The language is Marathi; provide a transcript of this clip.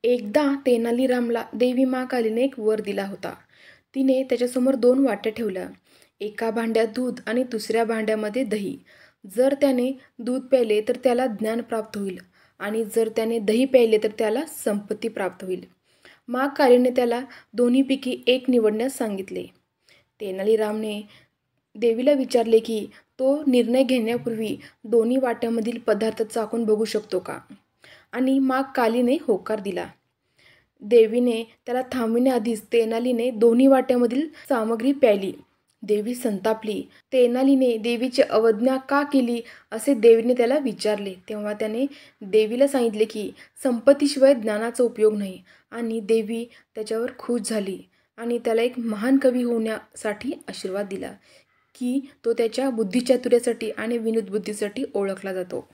एकदा तेनालीरामला देवी महाकालीने एक वर दिला होता. तिने त्याच्यासमोर 2 वाट्या ठेवल्या. एका भांड्यात दूध आणि दुसऱ्या भांड्यामध्ये दही. जर त्याने दूध प्यायले तर त्याला ज्ञान प्राप्त होईल आणि जर त्याने दही प्यायले तर त्याला संपत्ती प्राप्त होईल. महाकालीने त्याला दोन्हीपैकी एक निवडण्यास सांगितले. तेनालीरामने देवीला विचारले की तो निर्णय घेण्यापूर्वी दोन्ही वाट्यामधील पदार्थ चाखून बघू शकतो का? आणि महाकालीने होकार दिला. देवीने त्याला थांबविण्याआधीच तेनालीने दोन्ही वाट्यामधील सामग्री प्यायली. देवी संतापली. तेनालीने देवीची अवज्ञा का केली असे देवीने त्याला विचारले. तेव्हा त्याने देवीला सांगितले की संपत्तीशिवाय ज्ञानाचा उपयोग नाही. आणि देवी त्याच्यावर खुश झाली आणि त्याला एक महान कवी होण्यासाठी आशीर्वाद दिला की तो त्याच्या बुद्धिचातुर्यासाठी आणि विनोदबुद्धीसाठी ओळखला जातो.